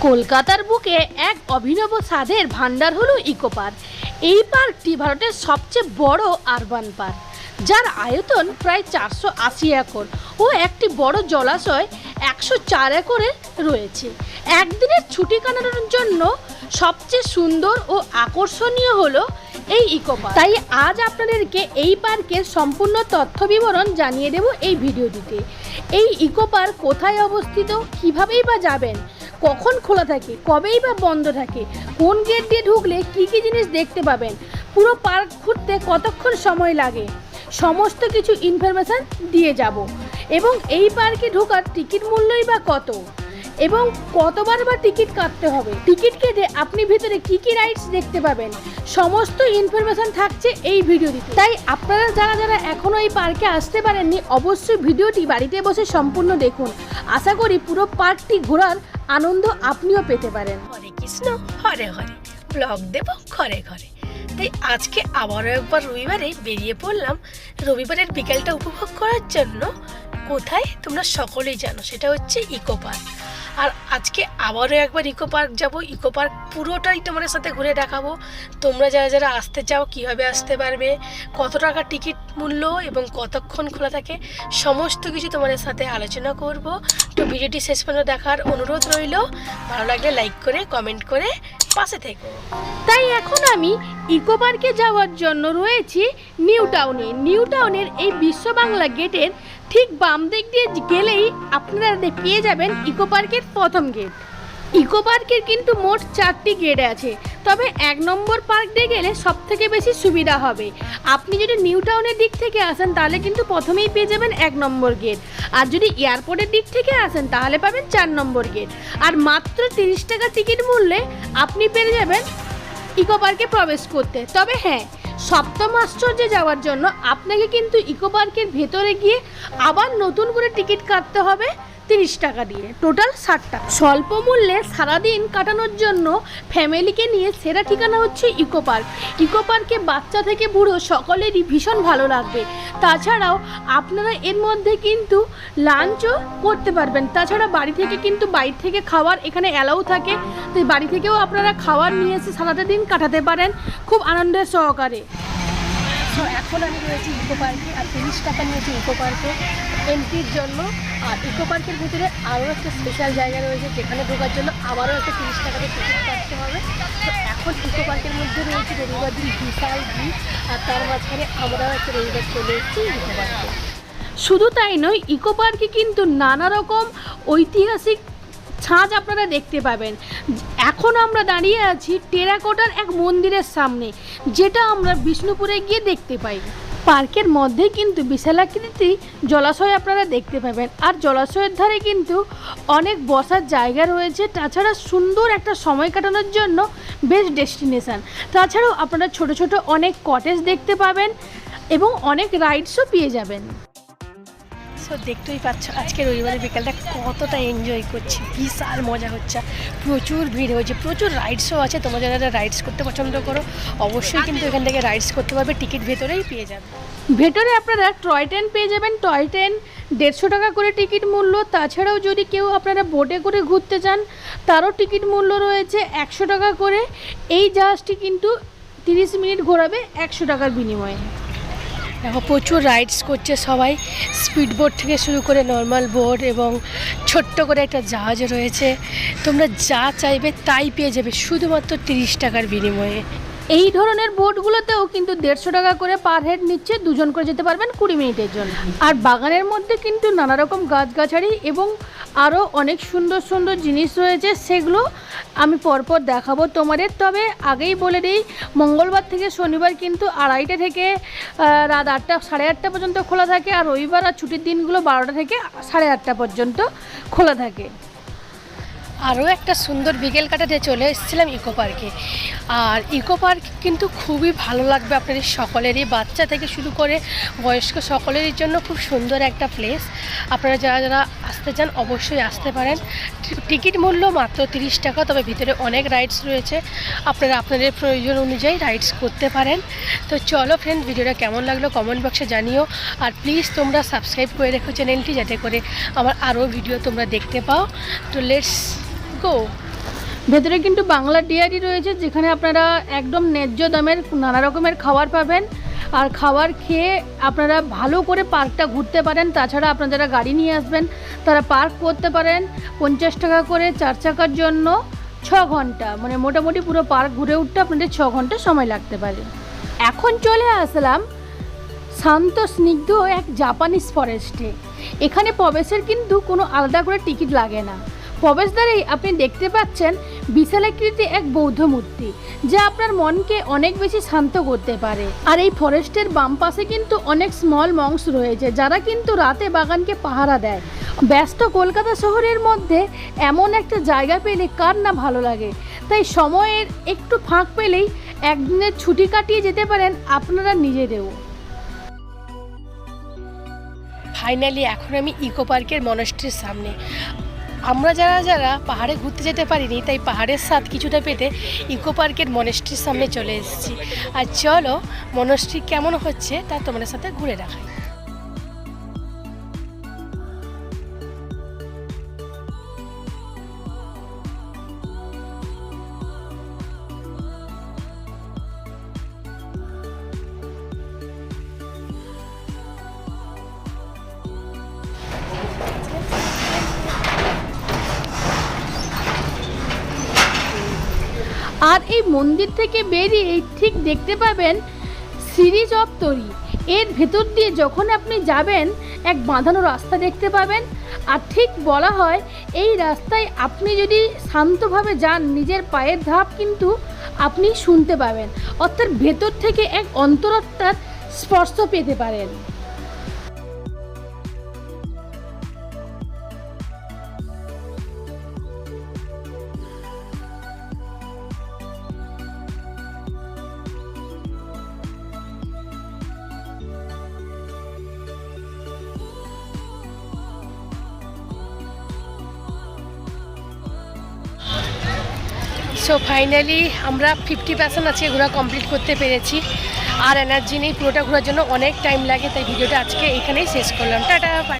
কলকাতার বুকে এক অভিনব স্বাদের ভান্ডার হলো ইকো পার্ক। এই পার্কটি ভারতের সবচেয়ে বড় আরবান পার্ক, যার আয়তন প্রায় 480 একর ও একটি বড় জলাশয় 104 একরে রয়েছে। একদিনের ছুটি কাটানোর জন্য সবচেয়ে সুন্দর ও আকর্ষণীয় হলো এই ইকো পার্ক। তাই আজ আপনাদেরকে এই পার্কের সম্পূর্ণ তথ্য বিবরণ জানিয়ে দেব এই ভিডিওটিতে। এই ইকো পার্ক কোথায় অবস্থিত, কীভাবেই বা যাবেন, কখন খোলা থাকে, কবেই বা বন্ধ থাকে, কোন গেট দিয়ে ঢুকলে কী কী জিনিস দেখতে পাবেন, পুরো পার্ক ঘুরতে কতক্ষণ সময় লাগে, সমস্ত কিছু ইনফরমেশান দিয়ে যাব। এবং এই পার্কে ঢোকার টিকিট মূল্যই বা কত এবং কতবার বা টিকিট কাটতে হবে, টিকিট কেটে আপনি ভিতরে কী কী রাইডস দেখতে পাবেন, সমস্ত ইনফরমেশান থাকছে এই ভিডিওটিতে। তাই আপনারা যারা যারা এখনও এই পার্কে আসতে পারেননি, অবশ্যই ভিডিওটি বাড়িতে বসে সম্পূর্ণ দেখুন। আশা করি পুরো পার্কটি ঘোরার আনন্দ আপনিও পেতে পারেন। হরে কৃষ্ণ হরে হরে, ব্লগ দেব ঘরে ঘরে। তাই আজকে আবারও একবার রবিবারে বেরিয়ে পড়লাম রবিবারের বিকেলটা উপভোগ করার জন্য। কোথায় তোমরা সকলেই জানো, সেটা হচ্ছে ইকো পার্ক। আর আজকে আবারও একবার ইকো পার্ক যাব। ইকো পার্ক পুরোটাই তোমাদের সাথে ঘুরে দেখাবো। তোমরা যারা যারা আসতে চাও কীভাবে আসতে পারবে, কত টাকা টিকিট মূল্য এবং কতক্ষণ খোলা থাকে, সমস্ত কিছু তোমাদের সাথে আলোচনা করব। তো ভিডিওটি শেষ পর্যন্ত দেখার অনুরোধ রইল। ভালো লাগলে লাইক করে কমেন্ট করে পাশে থেকো। তাই এখন আমি ইকো পার্কে যাওয়ার জন্য রয়েছি নিউ টাউনে। নিউ টাউনের এই বিশ্ব বাংলা গেটের ঠিক বাম দিক দিয়ে গেলেই আপনারা পেয়ে যাবেন ইকো পার্কের প্রথম গেট। ইকো পার্কের কিন্তু মোট 4টি গেট আছে, তবে 1 নম্বর পার্ক দিয়ে গেলে সব থেকে বেশি সুবিধা হবে। আপনি যদি নিউ টাউনের দিক থেকে আসেন তাহলে কিন্তু প্রথমেই পেয়ে যাবেন 1 নম্বর গেট, আর যদি এয়ারপোর্টের দিক থেকে আসেন তাহলে পাবেন 4 নম্বর গেট। আর মাত্র 30 টাকা টিকিট মূল্যে আপনি পেয়ে যাবেন ইকো পার্কে প্রবেশ করতে। তবে হ্যাঁ, সপ্তম আশ্চর্যে যাওয়ার জন্য আপনাকে কিন্তু ইকো পার্কের ভেতরে গিয়ে আবার নতুন করে টিকিট কাটতে হবে 30 টাকা দিয়ে, টোটাল 60 টাকা। স্বল্প মূল্যে সারাদিন কাটানোর জন্য ফ্যামিলিকে নিয়ে সেরা ঠিকানা হচ্ছে ইকো পার্ক। ইকো পার্কে বাচ্চা থেকে বুড়ো সকলেরই ভীষণ ভালো লাগবে। তাছাড়াও আপনারা এর মধ্যে কিন্তু লাঞ্চও করতে পারবেন। তাছাড়া বাড়ি থেকে কিন্তু বাইরে থেকে খাবার এখানে অ্যালাউ থাকে, তো বাড়ি থেকেও আপনারা খাবার নিয়ে এসে সারাটা দিন কাটাতে পারেন খুব আনন্দের সহকারে। তো এখন আমি রয়েছি ইকো পার্কে, আর 30 টাকা নিয়েছি ইকো পার্কে এন্ট্রির জন্য। আর ইকো পার্কের ভিতরে আরও একটা স্পেশাল জায়গা রয়েছে, যেখানে ঢোকার জন্য আবারও একটা 30 টাকাতে টিকিট কাটতে হবে। তো এখন ইকো পার্কের মধ্যে রয়েছে রবিবার দিন বিশাল ভিড়, আর তার মাঝখানে আমরাও একটা রবিবার চলে এসেছি ইকো পার্কে। শুধু তাই নয়, ইকো পার্কে কিন্তু নানা রকম ঐতিহাসিক ছাঁচ আপনারা দেখতে পাবেন। এখন আমরা দাঁড়িয়ে আছি টেরাকোটার এক মন্দিরের সামনে, যেটা আমরা বিষ্ণুপুরে গিয়ে দেখতে পাই। পার্কের মধ্যে কিন্তু বিশালাকৃতি জলাশয় আপনারা দেখতে পাবেন, আর জলাশয়ের ধারে কিন্তু অনেক বসার জায়গা রয়েছে। তাছাড়া সুন্দর একটা সময় কাটানোর জন্য বেস্ট ডেস্টিনেশান। তাছাড়াও আপনারা ছোট ছোট অনেক কটেজ দেখতে পাবেন এবং অনেক রাইডসও পেয়ে যাবেন। সো দেখতেই পাচ্ছ আজকে রবিবারের বিকেলটা কতটা এনজয় করছি, বিশাল মজা হচ্ছে, প্রচুর ভিড় হয়েছে, প্রচুর রাইডসও আছে। তোমরা যারা রাইডস করতে পছন্দ করো অবশ্যই কিন্তু এখান থেকে রাইডস করতে পারবে, টিকিট ভেতরেই পেয়ে যাবে। ভেতরে আপনারা টয় ট্রেন পেয়ে যাবেন, টয় ট্রেন 150 টাকা করে টিকিট মূল্য। তাছাড়াও যদি কেউ আপনারা বোটে করে ঘুরতে চান তারও টিকিট মূল্য রয়েছে 100 টাকা করে। এই জাহাজটি কিন্তু 30 মিনিট ঘোরাবে 100 টাকার বিনিময়ে। দেখো প্রচুর রাইডস করছে সবাই, স্পিড বোট থেকে শুরু করে নর্মাল বোট এবং ছোট্ট করে একটা জাহাজ রয়েছে। তোমরা যা চাইবে তাই পেয়ে যাবে শুধুমাত্র 30 টাকার বিনিময়ে। এই ধরনের বোটগুলোতেও কিন্তু 150 টাকা করে পার হেড নিচ্ছে, 2 জন করে যেতে পারবেন 20 মিনিটের জন্য। আর বাগানের মধ্যে কিন্তু নানা রকম গাছগাছালি এবং আরও অনেক সুন্দর সুন্দর জিনিস রয়েছে, সেগুলো আমি পরপর দেখাবো তোমাদের। তবে আগেই বলে দিই, মঙ্গলবার থেকে শনিবার কিন্তু 2:30 থেকে রাত 8টা 8:30 পর্যন্ত খোলা থাকে, আর রবিবার আর ছুটির দিনগুলো 12টা থেকে 8:30 পর্যন্ত খোলা থাকে। আরও একটা সুন্দর বিকেল কাটাতে চলে এসেছিলাম ইকো পার্কে। আর ইকো পার্ক কিন্তু খুবই ভালো লাগবে আপনাদের সকলেরই, বাচ্চা থেকে শুরু করে বয়স্ক সকলেরই জন্য খুব সুন্দর একটা প্লেস। আপনারা যারা যারা আসতে চান অবশ্যই আসতে পারেন। টিকিট মূল্য মাত্র 30 টাকা, তবে ভিতরে অনেক রাইডস রয়েছে, আপনারা আপনাদের প্রয়োজন অনুযায়ী রাইডস করতে পারেন। তো চলো ফ্রেন্ড, ভিডিওটা কেমন লাগলো কমেন্ট বক্সে জানিও। আর প্লিজ তোমরা সাবস্ক্রাইব করে রেখো চ্যানেলটি, যাতে করে আমার আরও ভিডিও তোমরা দেখতে পাও। তো লেটস গো। ভেতরে কিন্তু বাংলা ডেয়ারি রয়েছে, যেখানে আপনারা একদম ন্যায্য দামের নানা রকমের খাবার পাবেন। আর খাবার খেয়ে আপনারা ভালো করে পার্কটা ঘুরতে পারেন। তাছাড়া আপনারা যারা গাড়ি নিয়ে আসবেন তারা পার্ক করতে পারেন 50 টাকা করে 4 চাকার জন্য 6 ঘন্টা, মানে মোটামুটি পুরো পার্ক ঘুরে উঠতে আপনাদের 6 ঘন্টা সময় লাগতে পারে। এখন চলে আসলাম শান্ত স্নিগ্ধ এক জাপানিজ ফরেস্টে। এখানে প্রবেশের কিন্তু কোনো আলাদা করে টিকিট লাগে না। প্রবেশদ্বারেই আপনি দেখতে পাচ্ছেন বিশালাকৃতি এক বৌদ্ধ মূর্তি, যা আপনার মনকে অনেক বেশি শান্ত করতে পারে। আর এই ফরেস্টের বাম পাশে কিন্তু অনেক স্মল মংস রয়েছে, যারা কিন্তু রাতে বাগানকে পাহারা দেয়। ব্যস্ত কলকাতা শহরের মধ্যে এমন একটা জায়গা পেলে কার না ভালো লাগে। তাই সময়ের একটু ফাঁক পেলেই একদিনের ছুটি কাটিয়ে যেতে পারেন আপনারা নিজেদেরও। ফাইনালি এখন আমি ইকো পার্কের মনস্ট্রির সামনে। আমরা যারা যারা পাহাড়ে ঘুরতে যেতে পারিনি, তাই পাহাড়ের স্বাদ কিছুটা পেতে ইকো পার্কের মনস্ট্রির সামনে চলে এসেছি। আর চলো মনস্ট্রি কেমন হচ্ছে তা তোমাদের সাথে ঘুরে দেখাই। আর এই মন্দির থেকে বেরিয়ে ঠিক দেখতে পাবেন সিঁড়ি চত্বরি। এর ভেতর দিয়ে যখন আপনি যাবেন এক বাঁধানো রাস্তা দেখতে পাবেন। আর ঠিক বলা হয় এই রাস্তায় আপনি যদি শান্তভাবে যান, নিজের পায়ের ধাপ কিন্তু আপনি শুনতে পাবেন, অর্থাৎ ভেতর থেকে এক অন্তরাত্মার স্পর্শ পেতে পারেন। সো ফাইনালি আমরা 50% আজকে ঘোরা কমপ্লিট করতে পেরেছি। আর এনার্জি নেই পুরোটা ঘোরার জন্য, অনেক টাইম লাগে। তাই ভিডিওটা আজকে এখানেই শেষ করলাম। টাটা।